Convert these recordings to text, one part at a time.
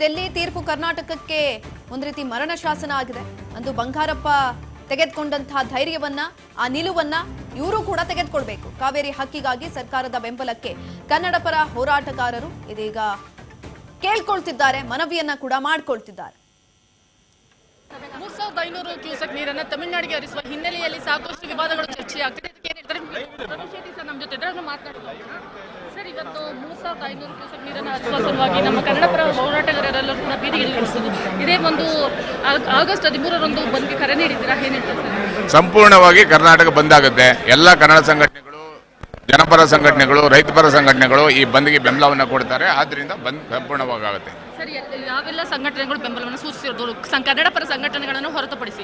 ಡೆಲ್ಲಿ ತೀರ್ಪು ಕರ್ನಾಟಕಕ್ಕೆ ಒಂದು ರೀತಿ ಮರಣ ಶಾಸನ ಆಗಿದೆ. ಅಂದು ಬಂಗಾರಪ್ಪ ತೆಗೆದುಕೊಂಡಂತಹ ಧೈರ್ಯವನ್ನ, ಆ ನಿಲುವನ್ನ ಇವರು ಕೂಡ ತೆಗೆದುಕೊಳ್ಬೇಕು. ಕಾವೇರಿ ಹಕ್ಕಿಗಾಗಿ ಸರ್ಕಾರದ ಬೆಂಬಲಕ್ಕೆ ಕನ್ನಡ ಪರ ಹೋರಾಟಗಾರರು ಇದೀಗ ಕೇಳ್ಕೊಳ್ತಿದ್ದಾರೆ, ಮನವಿಯನ್ನ ಕೂಡ ಮಾಡ್ಕೊಳ್ತಿದ್ದಾರೆ. 3500 ಕ್ಯೂಸೆಕ್ ನೀರನ್ನು ತಮಿಳುನಾಡಿಗೆ ಹರಿಸುವ ಹಿನ್ನೆಲೆಯಲ್ಲಿ ಸಾಕಷ್ಟು ವಿವಾದಗಳು ಚರ್ಚೆಯಾಗ್ತಿದೆ. ನಮ್ಮ ಜೊತೆ ಸರ್, ಇವತ್ತು 3500 ಕ್ಯೂಸೆಕ್ ನೀರನ್ನು ಹರಿಸುವ ಸಲುವಾಗಿ ನಮ್ಮ ಕನ್ನಡ ಪರ ಹೋರಾಟಗಾರರೆಲ್ಲರೂ ಕೂಡ ಬೀದಿಗಿಳಿದಿರುವುದು. ಇದೇ ಒಂದು ಆಗಸ್ಟ್ 13ರಂದು ಬಂದ್ಗೆ ಕರೆ ನೀಡಿದ್ದೀರಾ, ಏನ್ ಹೇಳ್ತಾರೆ ಸರ್? ಸಂಪೂರ್ಣವಾಗಿ ಕರ್ನಾಟಕ ಬಂದ್ ಆಗುತ್ತೆ. ಎಲ್ಲ ಕನ್ನಡ ಸಂಘಟನೆಗಳು, ಜನಪರ ಸಂಘಟನೆಗಳು, ರೈತಪರ ಸಂಘಟನೆಗಳು ಈ ಬಂದ್ಗೆ ಬೆಂಬಲವನ್ನು ಕೊಡ್ತಾರೆ. ಆದ್ರಿಂದ ಬಂದ್ ಸಂಪೂರ್ಣವಾಗುತ್ತೆ. ಸರಿ, ಯಾವೆಲ್ಲ ಸಂಘಟನೆಗಳು ಬೆಂಬಲವನ್ನು ಸೂಚಿಸಿರೋದು ಕನ್ನಡ ಪರ ಸಂಘಟನೆಗಳನ್ನು ಹೊರತುಪಡಿಸಿ?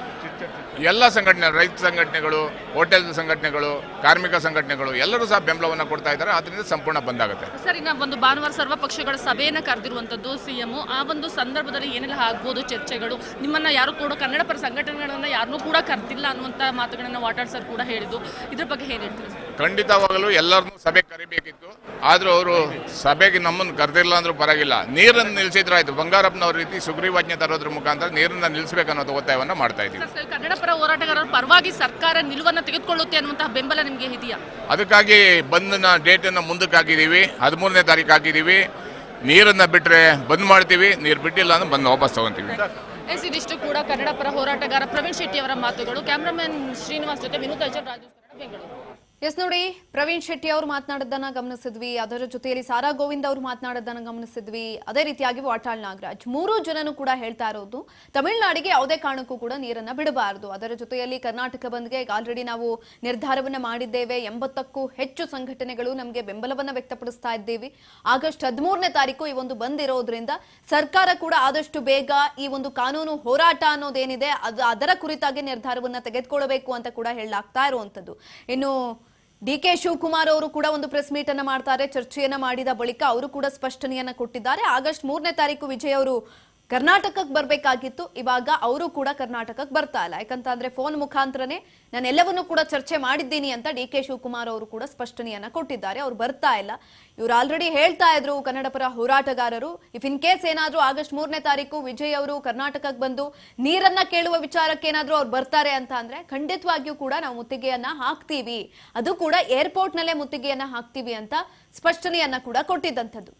ಎಲ್ಲ ಸಂಘಟನೆ, ರೈತ ಸಂಘಟನೆಗಳು, ಹೋಟೆಲ್ ಸಂಘಟನೆಗಳು, ಕಾರ್ಮಿಕ ಸಂಘಟನೆಗಳು ಎಲ್ಲರೂ ಸಹ ಬೆಂಬಲವನ್ನು ಕೊಡ್ತಾ ಇದ್ದಾರೆ. ಆದ್ರಿಂದ ಸಂಪೂರ್ಣ ಬಂದಾಗುತ್ತೆ. ಸರ್, ಇನ್ನು ಒಂದು ಭಾನುವಾರ ಸರ್ವ ಪಕ್ಷಗಳ ಸಭೆಯನ್ನು ಕರೆದಿರುವಂತದ್ದು ಸಿಎಂ. ಆ ಒಂದು ಸಂದರ್ಭದಲ್ಲಿ ಏನೆಲ್ಲ ಆಗ್ಬೋದು ಚರ್ಚೆಗಳು? ನಿಮ್ಮನ್ನ ಯಾರು ಕೂಡ ಕನ್ನಡ ಪರ ಸಂಘಟನೆಗಳನ್ನ ಯಾರನ್ನೂ ಕೂಡ ಕರೆದಿಲ್ಲ ಅನ್ನುವಂತ ಮಾತುಗಳನ್ನ ವಾಟಾಳ್ ಸರ್ ಕೂಡ ಹೇಳಿದ್ದು. ಇದ್ರ ಬಗ್ಗೆ ಏನ್ ಹೇಳ್ತೀರಿ? ಖಂಡಿತವಾಗಲೂ ಎಲ್ಲರನ್ನೂ ಸಭೆಗೆ ಕರಿಬೇಕಿತ್ತು. ಆದ್ರೂ ಅವರು ಸಭೆಗೆ ನಮ್ಮನ್ನು ಕರೆದಿಲ್ಲ ಅಂದ್ರೂ ಪರವಾಗಿಲ್ಲ, ನೀರನ್ನು ನಿಲ್ಲಿಸಿದ್ರಾಯ್ತು. ಬಂಗಾರಪ್ಪನವ್ರ ರೀತಿ ಸುಗ್ರೀವಾಜ್ಞೆ ತರೋದ್ರ ಮುಖಾಂತರ ನೀರನ್ನ ನಿಲ್ಲಿಸಬೇಕನ್ನೋದು ಒತ್ತಾಯವನ್ನ ಮಾಡ್ತಾ ಇದ್ದೀವಿ. ಕನ್ನಡ ಪರ ಹೋರಾಟಗಾರರ ಪರವಾಗಿ ಸರ್ಕಾರ ನಿಲುವನ್ನು ತೆಗೆದುಕೊಳ್ಳುತ್ತೆ ಅನ್ನುವಂತಹ ಬೆಂಬಲ ನಿಮಗೆ ಇದೆಯಾ? ಅದಕ್ಕಾಗಿ ಬಂದ್ನ ಡೇಟನ್ನು ಮುಂದಕ್ಕೆ ಹಾಕಿದ್ದೀವಿ, 13ನೇ ತಾರೀಕು ಹಾಕಿದ್ದೀವಿ. ನೀರನ್ನ ಬಿಟ್ಟರೆ ಬಂದ್ ಮಾಡ್ತೀವಿ, ನೀರು ಬಿಟ್ಟಿಲ್ಲ ಅಂದ್ರೆ ಬಂದು ವಾಪಸ್ ತಗೊಂತೀವಿ. ಇದಿಷ್ಟು ಕೂಡ ಕನ್ನಡ ಪರ ಹೋರಾಟಗಾರ ಪ್ರವೀಣ್ ಶೆಟ್ಟಿ ಅವರ ಮಾತುಗಳು. ಕ್ಯಾಮರಾಮನ್ ಶ್ರೀನಿವಾಸ್ ಜೊತೆ ವಿನೋದ್ ಅಜರ್, ರಾಜು, ಬೆಂಗಳೂರು. ಎಸ್ ನೋಡಿ, ಪ್ರವೀಣ್ ಶೆಟ್ಟಿ ಅವರು ಮಾತನಾಡೋದನ್ನ ಗಮನಿಸಿದ್ವಿ. ಅದರ ಜೊತೆಯಲ್ಲಿ ಸಾರಾ ಗೋವಿಂದ್ ಅವರು ಮಾತನಾಡೋದನ್ನ ಗಮನಿಸಿದ್ವಿ. ಅದೇ ರೀತಿಯಾಗಿ ವಾಟಾಳ್ ನಾಗರಾಜ್, 3 ಜನನು ಕೂಡ ಹೇಳ್ತಾ ಇರೋದು ತಮಿಳುನಾಡಿಗೆ ಯಾವುದೇ ಕಾರಣಕ್ಕೂ ಕೂಡ ನೀರನ್ನ ಬಿಡಬಾರದು. ಅದರ ಜೊತೆಯಲ್ಲಿ ಕರ್ನಾಟಕ ಬಂದ್ಗೆ ಆಲ್ರೆಡಿ ನಾವು ನಿರ್ಧಾರವನ್ನ ಮಾಡಿದ್ದೇವೆ. 80ಕ್ಕೂ ಹೆಚ್ಚು ಸಂಘಟನೆಗಳು ನಮಗೆ ಬೆಂಬಲವನ್ನ ವ್ಯಕ್ತಪಡಿಸ್ತಾ ಇದ್ದೀವಿ. ಆಗಸ್ಟ್ 13ನೇ ತಾರೀಕು ಈ ಒಂದು ಬಂದ್ ಇರೋದ್ರಿಂದ ಸರ್ಕಾರ ಕೂಡ ಆದಷ್ಟು ಬೇಗ ಈ ಒಂದು ಕಾನೂನು ಹೋರಾಟ ಅನ್ನೋದೇನಿದೆ ಅದರ ಕುರಿತಾಗಿ ನಿರ್ಧಾರವನ್ನ ತೆಗೆದುಕೊಳ್ಳಬೇಕು ಅಂತ ಕೂಡ ಹೇಳಲಾಗ್ತಾ ಇರುವಂತದ್ದು. ಇನ್ನು ಡಿ.ಕೆ. ಶಿವಕುಮಾರ್ ಅವರು ಕೂಡ ಒಂದು ಪ್ರೆಸ್ ಮೀಟ್ ಅನ್ನ ಮಾಡ್ತಾರೆ. ಚರ್ಚೆಯನ್ನ ಮಾಡಿದ ಬಳಿಕ ಅವರು ಕೂಡ ಸ್ಪಷ್ಟನೆಯನ್ನ ಕೊಟ್ಟಿದ್ದಾರೆ. ಆಗಸ್ಟ್ 3ನೇ ತಾರೀಕು ವಿಜಯ್ ಅವರು ಕರ್ನಾಟಕಕ್ಕೆ ಬರಬೇಕಾಗಿತ್ತು. ಇವಾಗ ಅವರು ಕೂಡ ಕರ್ನಾಟಕಕ್ಕೆ ಬರ್ತಾ ಇಲ್ಲ. ಯಾಕಂತಂದ್ರೆ ಫೋನ್ ಮುಖಾಂತರನೇ ನಾನು ಎಲ್ಲವನ್ನೂ ಕೂಡ ಚರ್ಚೆ ಮಾಡಿದ್ದೀನಿ ಅಂತ ಡಿ.ಕೆ. ಶಿವಕುಮಾರ್ ಅವರು ಕೂಡ ಸ್ಪಷ್ಟನೆಯನ್ನ ಕೊಟ್ಟಿದ್ದಾರೆ. ಅವ್ರು ಬರ್ತಾ ಇಲ್ಲ. ಇವ್ರು ಆಲ್ರೆಡಿ ಹೇಳ್ತಾ ಇದ್ರು ಕನ್ನಡ ಪರ ಹೋರಾಟಗಾರರು, ಇಫ್ ಇನ್ ಕೇಸ್ ಏನಾದ್ರೂ ಆಗಸ್ಟ್ 3ನೇ ತಾರೀಕು ವಿಜಯ್ ಅವರು ಕರ್ನಾಟಕಕ್ಕೆ ಬಂದು ನೀರನ್ನ ಕೇಳುವ ವಿಚಾರಕ್ಕೆ ಏನಾದ್ರೂ ಅವ್ರು ಬರ್ತಾರೆ ಅಂತ ಅಂದ್ರೆ ಖಂಡಿತವಾಗಿಯೂ ಕೂಡ ನಾವು ಮುತ್ತಿಗೆಯನ್ನ ಹಾಕ್ತೀವಿ, ಅದು ಕೂಡ ಏರ್ಪೋರ್ಟ್ ನಲ್ಲೇ ಮುತ್ತಿಗೆಯನ್ನ ಹಾಕ್ತೀವಿ ಅಂತ ಸ್ಪಷ್ಟನೆಯನ್ನ ಕೂಡ ಕೊಟ್ಟಿದ್ದಂಥದ್ದು.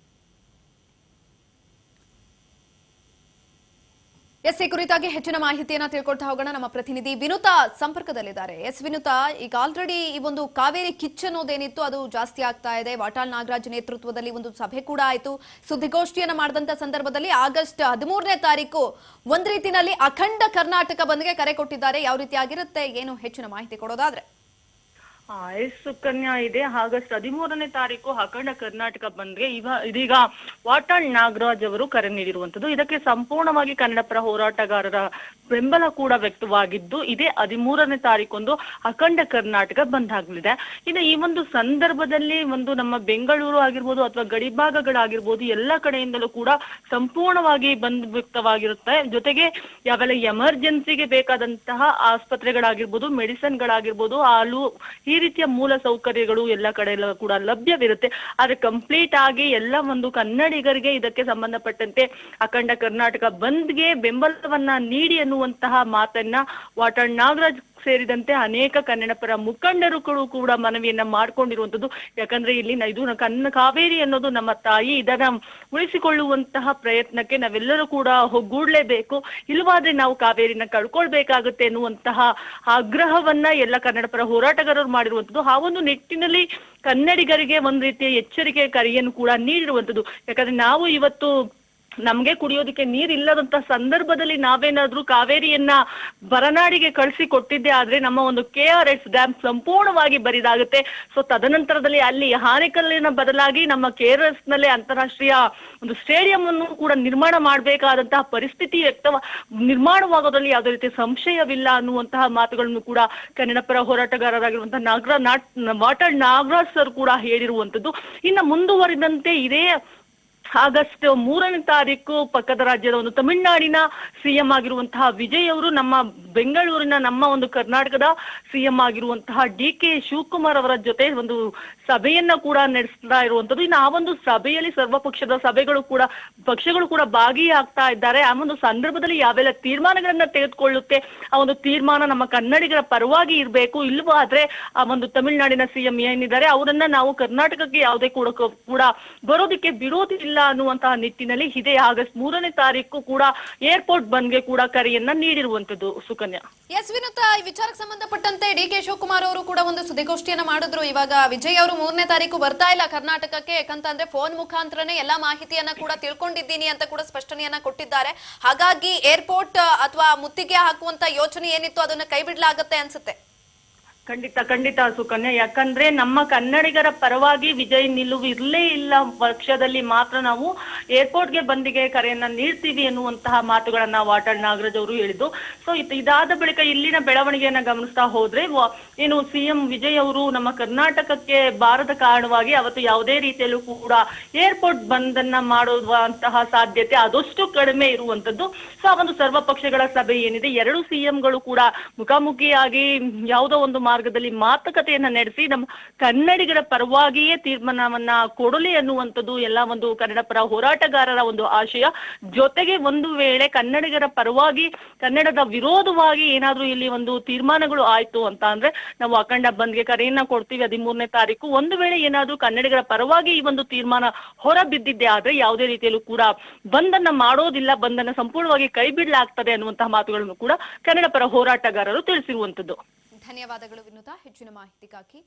ಎಸ್, ಈ ಕುರಿತಾಗಿ ಹೆಚ್ಚಿನ ಮಾಹಿತಿಯನ್ನ ತಿಳ್ಕೊಳ್ತಾ ಹೋಗೋಣ. ನಮ್ಮ ಪ್ರತಿನಿಧಿ ವಿನುತಾ ಸಂಪರ್ಕದಲ್ಲಿದ್ದಾರೆ. ಎಸ್ ವಿನುತಾ, ಈಗ ಆಲ್ರೆಡಿ ಈ ಒಂದು ಕಾವೇರಿ ಕಿಚ್ ಅನ್ನೋದೇನಿತ್ತು ಅದು ಜಾಸ್ತಿ ಆಗ್ತಾ ಇದೆ. ವಾಟಾಳ್ ನಾಗರಾಜ್ ನೇತೃತ್ವದಲ್ಲಿ ಒಂದು ಸಭೆ ಕೂಡ ಆಯಿತು. ಸುದ್ದಿಗೋಷ್ಠಿಯನ್ನ ಮಾಡಿದಂತ ಸಂದರ್ಭದಲ್ಲಿ ಆಗಸ್ಟ್ 13ನೇ ತಾರೀಕು ಒಂದ್ ರೀತಿನಲ್ಲಿ ಅಖಂಡ ಕರ್ನಾಟಕ ಬಂದ್ಗೆ ಕರೆ ಕೊಟ್ಟಿದ್ದಾರೆ. ಯಾವ ರೀತಿ ಆಗಿರುತ್ತೆ, ಏನು ಹೆಚ್ಚಿನ ಮಾಹಿತಿ ಕೊಡೋದಾದ್ರೆ? ಸುಕನ್ಯಾ, ಇದೆ ಆಗಸ್ಟ್ 13ನೇ ತಾರೀಕು ಅಖಂಡ ಕರ್ನಾಟಕ ಬಂದ್ಗೆ ಇದೀಗ ವಾಟಾಳ್ ನಾಗರಾಜ್ ಅವರು ಕರೆ ನೀಡಿರುವಂತದ್ದು. ಇದಕ್ಕೆ ಸಂಪೂರ್ಣವಾಗಿ ಕನ್ನಡ ಪರ ಹೋರಾಟಗಾರರ ಬೆಂಬಲ ಕೂಡ ವ್ಯಕ್ತವಾಗಿದ್ದು, ಇದೇ 13ನೇ ತಾರೀಕೊಂದು ಅಖಂಡ ಕರ್ನಾಟಕ ಬಂದ್ ಆಗಲಿದೆ. ಇನ್ನು ಈ ಒಂದು ಸಂದರ್ಭದಲ್ಲಿ ಒಂದು ನಮ್ಮ ಬೆಂಗಳೂರು ಆಗಿರ್ಬೋದು ಅಥವಾ ಗಡಿಭಾಗಗಳಾಗಿರ್ಬೋದು ಎಲ್ಲ ಕಡೆಯಿಂದಲೂ ಕೂಡ ಸಂಪೂರ್ಣವಾಗಿ ಬಂದ್ ವ್ಯಕ್ತವಾಗಿರುತ್ತೆ. ಜೊತೆಗೆ ಯಾವೆಲ್ಲ ಎಮರ್ಜೆನ್ಸಿಗೆ ಬೇಕಾದಂತಹ ಆಸ್ಪತ್ರೆಗಳಾಗಿರ್ಬೋದು, ಮೆಡಿಸಿನ್ಗಳಾಗಿರ್ಬೋದು, ಹಾಲು, ಈ ರೀತಿಯ ಮೂಲ ಸೌಕರ್ಯಗಳು ಎಲ್ಲ ಕಡೆ ಕೂಡ ಲಭ್ಯವಿರುತ್ತೆ. ಆದ್ರೆ ಕಂಪ್ಲೀಟ್ ಆಗಿ ಎಲ್ಲ ಒಂದು ಕನ್ನಡಿಗರಿಗೆ ಇದಕ್ಕೆ ಸಂಬಂಧಪಟ್ಟಂತೆ ಅಖಂಡ ಕರ್ನಾಟಕ ಬಂದ್ಗೆ ಬೆಂಬಲವನ್ನ ನೀಡಿ ಅನ್ನುವಂತಹ ಮಾತನ್ನ ವಾಟಾಳ್ ನಾಗರಾಜ್ ಸೇರಿದಂತೆ ಅನೇಕ ಕನ್ನಡ ಪರ ಮುಖಂಡರು ಕೂಡ ಮನವಿಯನ್ನ ಮಾಡ್ಕೊಂಡಿರುವಂತದ್ದು. ಯಾಕಂದ್ರೆ ಇಲ್ಲಿ ಇದು ಕಾವೇರಿ ಅನ್ನೋದು ನಮ್ಮ ತಾಯಿ, ಇದನ್ನ ಉಳಿಸಿಕೊಳ್ಳುವಂತಹ ಪ್ರಯತ್ನಕ್ಕೆ ನಾವೆಲ್ಲರೂ ಕೂಡ ಒಗ್ಗೂಡ್ಲೇಬೇಕು. ಇಲ್ಲವಾದ್ರೆ ನಾವು ಕಾವೇರಿನ ಕಳ್ಕೊಳ್ಬೇಕಾಗುತ್ತೆ ಎನ್ನುವಂತಹ ಆಗ್ರಹವನ್ನ ಎಲ್ಲ ಕನ್ನಡ ಪರ ಹೋರಾಟಗಾರರು ಮಾಡಿರುವಂತದ್ದು. ಆ ಒಂದು ನಿಟ್ಟಿನಲ್ಲಿ ಕನ್ನಡಿಗರಿಗೆ ಒಂದ್ ರೀತಿಯ ಎಚ್ಚರಿಕೆ ಕರೆಯನ್ನು ಕೂಡ ನೀಡಿರುವಂತದ್ದು. ಯಾಕಂದ್ರೆ ನಾವು ಇವತ್ತು ನಮ್ಗೆ ಕುಡಿಯೋದಕ್ಕೆ ನೀರಿಲ್ಲದಂತ ಸಂದರ್ಭದಲ್ಲಿ ನಾವೇನಾದ್ರೂ ಕಾವೇರಿಯನ್ನ ಬರನಾಡಿಗೆ ಕಳಿಸಿ ಕೊಟ್ಟಿದ್ದೆ ಆದ್ರೆ ನಮ್ಮ ಒಂದು KRS ಡ್ಯಾಮ್ ಸಂಪೂರ್ಣವಾಗಿ ಬರಿದಾಗುತ್ತೆ. ಸೊ ತದನಂತರದಲ್ಲಿ ಅಲ್ಲಿ ಆನೆಕಲ್ಲಿನ ಬದಲಾಗಿ ನಮ್ಮ KRS ನಲ್ಲೇ ಅಂತಾರಾಷ್ಟ್ರೀಯ ಒಂದು ಸ್ಟೇಡಿಯಂ ಅನ್ನು ಕೂಡ ನಿರ್ಮಾಣ ಮಾಡಬೇಕಾದಂತಹ ಪರಿಸ್ಥಿತಿ ನಿರ್ಮಾಣವಾಗೋದ್ರಲ್ಲಿ ಯಾವುದೇ ರೀತಿ ಸಂಶಯವಿಲ್ಲ ಅನ್ನುವಂತಹ ಮಾತುಗಳನ್ನು ಕೂಡ ಕನ್ನಡ ಪರ ಹೋರಾಟಗಾರರಾಗಿರುವಂತಹ ವಾಟಾಳ್ ನಾಗರಾಜ್ ಸರ್ ಕೂಡ ಹೇಳಿರುವಂತದ್ದು. ಇನ್ನು ಮುಂದುವರಿದಂತೆ ಇದೇ ಆಗಸ್ಟ್ 3ನೇ ತಾರೀಕು ಪಕ್ಕದ ರಾಜ್ಯದ ಒಂದು ತಮಿಳುನಾಡಿನ ಸಿಎಂ ಆಗಿರುವಂತಹ ವಿಜಯ್ ಅವರು ನಮ್ಮ ಬೆಂಗಳೂರಿನ ನಮ್ಮ ಒಂದು ಕರ್ನಾಟಕದ ಸಿಎಂ ಆಗಿರುವಂತಹ DK ಶಿವಕುಮಾರ್ ಅವರ ಜೊತೆ ಒಂದು ಸಭೆಯನ್ನ ಕೂಡ ನಡೆಸ್ತಾ ಇರುವಂತದ್ದು. ಇನ್ನು ಆ ಒಂದು ಸಭೆಯಲ್ಲಿ ಸರ್ವಪಕ್ಷದ ಪಕ್ಷಗಳು ಕೂಡ ಭಾಗಿಯಾಗ್ತಾ ಇದ್ದಾರೆ. ಆ ಒಂದು ಸಂದರ್ಭದಲ್ಲಿ ಯಾವೆಲ್ಲ ತೀರ್ಮಾನಗಳನ್ನ ತೆಗೆದುಕೊಳ್ಳುತ್ತೆ, ಆ ಒಂದು ತೀರ್ಮಾನ ನಮ್ಮ ಕನ್ನಡಿಗರ ಪರವಾಗಿ ಇರಬೇಕು, ಇಲ್ವಾ ಆದ್ರೆ ಆ ಒಂದು ತಮಿಳುನಾಡಿನ ಸಿಎಂ ಏನಿದ್ದಾರೆ ಅವರನ್ನ ನಾವು ಕರ್ನಾಟಕಕ್ಕೆ ಯಾವುದೇ ಕೂಡ ಬರೋದಕ್ಕೆ ಬಿಡೋದಿಲ್ಲ ಅನ್ನುವಂತಹ ನಿಟ್ಟಿನಲ್ಲಿ ಇದೇ ಆಗಸ್ಟ್ 3ನೇ ತಾರೀಕು ಕೂಡ ಏರ್ಪೋರ್ಟ್ ಬಂದ್ಗೆ ಕೂಡ ಕರೆಯನ್ನ ನೀಡಿರುವಂತದ್ದು. ಸುಕನ್ಯಾ. ಎಸ್ ವಿನುತಾ, ಈ ವಿಚಾರಕ್ಕೆ ಸಂಬಂಧಪಟ್ಟಂತೆ DK ಶಿವಕುಮಾರ್ ಅವರು ಕೂಡ ಒಂದು ಸುದ್ದಿಗೋಷ್ಠಿಯನ್ನ ಮಾಡಿದ್ರು. ಇವಾಗ ವಿಜಯ್ ಅವರು 3ನೇ ತಾರೀಕು ಬರ್ತಾ ಇಲ್ಲ ಕರ್ನಾಟಕಕ್ಕೆ, ಯಾಕಂತಂದ್ರೆ ಫೋನ್ ಮುಖಾಂತರನೇ ಎಲ್ಲಾ ಮಾಹಿತಿಯನ್ನ ಕೂಡ ತಿಳ್ಕೊಂಡಿದ್ದೀನಿ ಅಂತ ಕೂಡ ಸ್ಪಷ್ಟನೆಯನ್ನ ಕೊಟ್ಟಿದ್ದಾರೆ. ಹಾಗಾಗಿ ಏರ್ಪೋರ್ಟ್ ಅಥವಾ ಮುತ್ತಿಗೆ ಹಾಕುವಂತ ಯೋಚನೆ ಏನಿತ್ತು ಅದನ್ನ ಕೈ ಬಿಡ್ಲಾಗತ್ತೆ ಅನ್ಸುತ್ತೆ. ಖಂಡಿತ ಸುಕನ್ಯಾ, ಯಾಕಂದ್ರೆ ನಮ್ಮ ಕನ್ನಡಿಗರ ಪರವಾಗಿ ವಿಜಯ್ ನಿಲುವು ಇರ್ಲೇ ಇಲ್ಲ ಪಕ್ಷದಲ್ಲಿ ಮಾತ್ರ ನಾವು ಏರ್ಪೋರ್ಟ್ಗೆ ಬಂದಿಗೆ ಕರೆಯನ್ನ ನೀಡ್ತೀವಿ ಎನ್ನುವಂತಹ ಮಾತುಗಳನ್ನ ವಾಟಾಳ್ ನಾಗರಾಜ್ ಅವರು ಹೇಳಿದ್ದು. ಸೊ ಇದಾದ ಬಳಿಕ ಇಲ್ಲಿನ ಬೆಳವಣಿಗೆಯನ್ನ ಗಮನಿಸ್ತಾ ಹೋದ್ರೆ ಏನು ಸಿಎಂ ವಿಜಯ್ ಅವರು ನಮ್ಮ ಕರ್ನಾಟಕಕ್ಕೆ ಬಾರದ ಕಾರಣವಾಗಿ ಅವತ್ತು ಯಾವುದೇ ರೀತಿಯಲ್ಲೂ ಕೂಡ ಏರ್ಪೋರ್ಟ್ ಬಂದನ್ನ ಮಾಡುವಂತಹ ಸಾಧ್ಯತೆ ಆದಷ್ಟು ಕಡಿಮೆ ಇರುವಂತದ್ದು. ಸೊ ಆ ಒಂದು ಸರ್ವ ಪಕ್ಷಗಳ ಸಭೆ ಏನಿದೆ, ಎರಡು ಸಿಎಂಗಳು ಕೂಡ ಮುಖಾಮುಖಿಯಾಗಿ ಯಾವುದೋ ಒಂದು ಮಾರ್ಗದಲ್ಲಿ ಮಾತುಕತೆಯನ್ನ ನಡೆಸಿ ನಮ್ಮ ಕನ್ನಡಿಗರ ಪರವಾಗಿಯೇ ತೀರ್ಮಾನವನ್ನ ಕೊಡಲಿ ಅನ್ನುವಂಥದ್ದು ಎಲ್ಲ ಒಂದು ಕನ್ನಡ ಪರ ಹೋರಾಟಗಾರರ ಒಂದು ಆಶಯ. ಜೊತೆಗೆ ಒಂದು ವೇಳೆ ಕನ್ನಡಿಗರ ಪರವಾಗಿ ಕನ್ನಡದ ವಿರೋಧವಾಗಿ ಏನಾದ್ರೂ ಇಲ್ಲಿ ಒಂದು ತೀರ್ಮಾನಗಳು ಆಯ್ತು ಅಂತ ಅಂದ್ರೆ ನಾವು ಅಖಂಡ ಬಂದ್ಗೆ ಕರೆಯನ್ನ ಕೊಡ್ತೀವಿ 13ನೇ ತಾರೀಕು. ಒಂದು ವೇಳೆ ಏನಾದ್ರೂ ಕನ್ನಡಿಗರ ಪರವಾಗಿ ಈ ಒಂದು ತೀರ್ಮಾನ ಹೊರ ಬಿದ್ದಿದ್ದೆ ಆದ್ರೆ ಯಾವುದೇ ರೀತಿಯಲ್ಲೂ ಕೂಡ ಬಂದನ್ನ ಮಾಡೋದಿಲ್ಲ, ಬಂದನ್ನ ಸಂಪೂರ್ಣವಾಗಿ ಕೈ ಬಿಡಲಾಗ್ತದೆ ಅನ್ನುವಂತಹ ಮಾತುಗಳನ್ನು ಕೂಡ ಕನ್ನಡ ಪರ ಹೋರಾಟಗಾರರು ತಿಳಿಸಿರುವಂತದ್ದು. ಧನ್ಯವಾದಗಳು ವಿನುತಾ ಹೆಚ್ಚಿನ ಮಾಹಿತಿಗಾಗಿ.